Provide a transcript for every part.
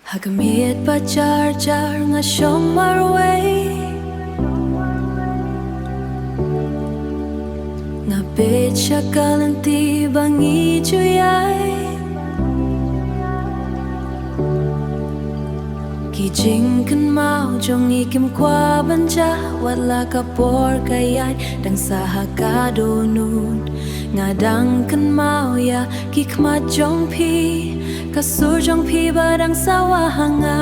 Hagamit pacar-jar nga siyong marway Nga bet siya kalanti bangi juyay Kijing kan mau jong ikim kwa banja Wala ka por kayay dang saha ka donun Nga dang kan mau ya kikmat jong pi Kasur jong pi badang sawa hanga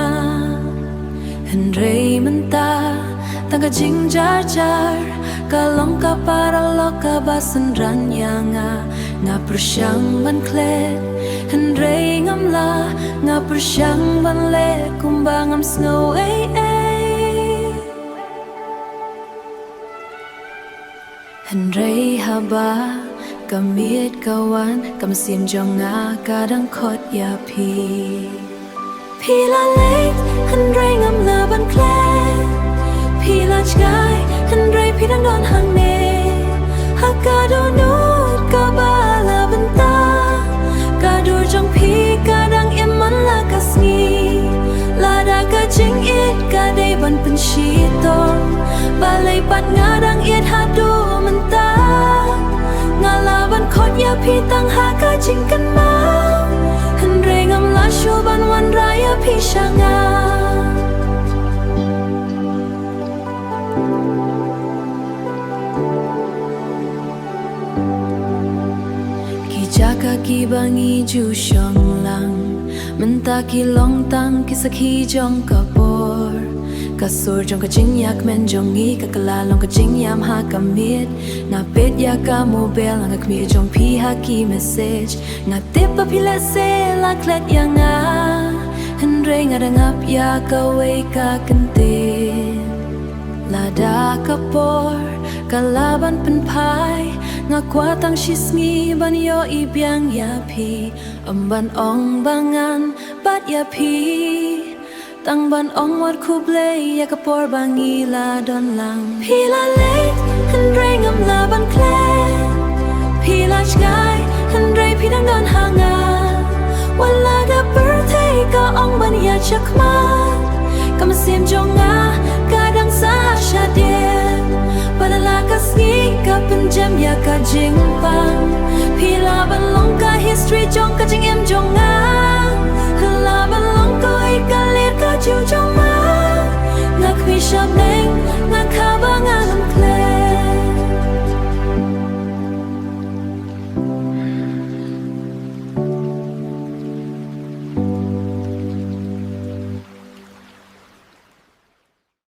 Hynrei menta tangga jing jar jar Kalong ka para loka basan ranyanga Nga persyang ban klet Hynrei Ngam la Nga persyang ban le kumbang am snow Hynrei haba Kamit kawan Kamsim jonga kadang kot ya pi Pila leit Hynrei Ngam la ban klet Pila jgai Hynrei pidang don hang ne Hakado nut kabala benta Kadur jong pi kadang iman la kasni Lada ka jing it kadai ban pensyitong Balai pat ngadang it hadu mentah Ngalaban kot ya pi tang haka jingkan mau Hynrei Ngam la syuban wan raya pi syanga Kijaka ki bangi ju syong lang Mentaki long tang kisaki jong kapor Kasur jong ka jing yak men jong i Kakalalong ka jing yam ha kamit Nga pet ya ka mobile Nga kmi jong pi ha ki message Nga tip pa pila se la klet ya nga Hynrei nga dangap ya ka way ka kentin Lada kapor Kalaban penpai Nga kuatang shisngi ban yo ibiang ya pi Amban ong bangan bat ya pi Tang ban ong wat kuble ya kapor bangi la don lang Pila leit Hynrei Ngam la ban klet Pila jgai Hynrei pidang don hanga Wala ga birthday ka ong ban ya chakmat Kamasim jonga kadang sa syadien Padala kasngi ka penjam ya ka jingpang Pila ban long ka history jong ka jing em jonga Hala ban